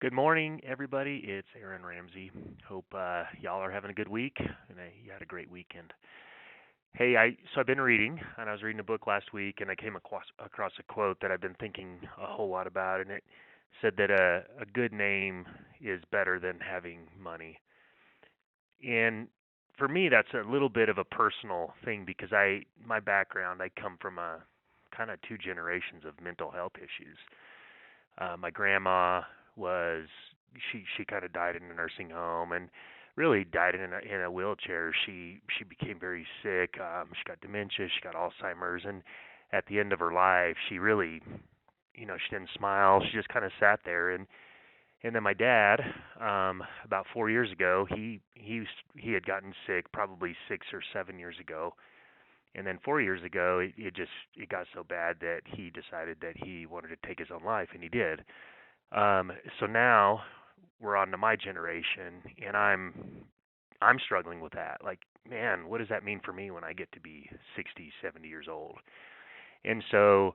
Good morning, everybody. It's Aaron Ramsay. Hope y'all are having a good week and you had a great weekend. Hey, I've been reading, and I was reading a book last week, and I came across a quote that I've been thinking a whole lot about, and it said that a good name is better than having money. And for me, that's a little bit of a personal thing because my background, I come from a kind of two generations of mental health issues. My grandma was she kind of died in a nursing home and really died in a wheelchair. She became very sick. She got dementia. She got Alzheimer's, and at the end of her life, she really, she didn't smile. She just kind of sat there. And then my dad, about 4 years ago, he had gotten sick probably 6 or 7 years ago. And then 4 years ago, it got so bad that he decided that he wanted to take his own life, and he did. So now we're on to my generation, and I'm struggling with that. Like, man, what does that mean for me when I get to be 60, 70 years old? And so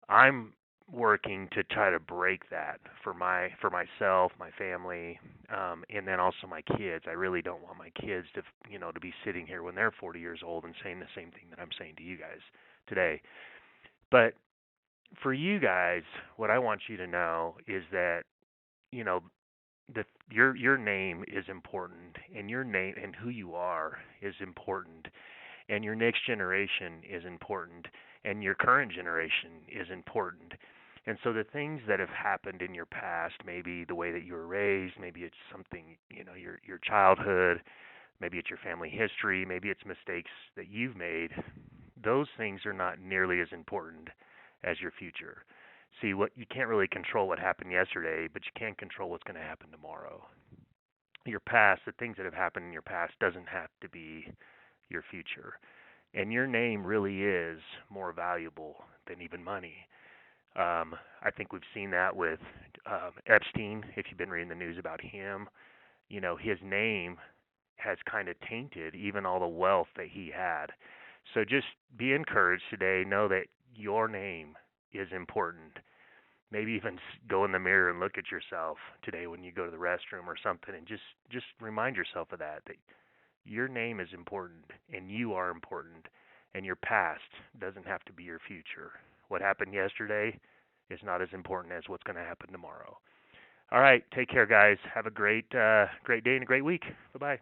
I'm working to try to break that for myself, my family, and then also my kids. I really don't want my kids to be sitting here when they're 40 years old and saying the same thing that I'm saying to you guys today. But for you guys, what I want you to know is that you know that your name is important, and your name and who you are is important, and your next generation is important, and your current generation is important. And so the things that have happened in your past, maybe the way that you were raised, maybe it's something, your childhood, maybe it's your family history, maybe it's mistakes that you've made, those things are not nearly as important as your future. See, what you can't really control what happened yesterday, but you can control what's going to happen tomorrow. Your past, the things that have happened in your past doesn't have to be your future. And your name really is more valuable than even money. I think we've seen that with Epstein. If you've been reading the news about him, his name has kind of tainted even all the wealth that he had. So just be encouraged today. Know that your name is important. Maybe even go in the mirror and look at yourself today when you go to the restroom or something, and just remind yourself of that your name is important and you are important, and your past doesn't have to be your future. What happened yesterday is not as important as what's going to happen tomorrow. All right, take care, guys. Have a great day and a great week. Bye bye.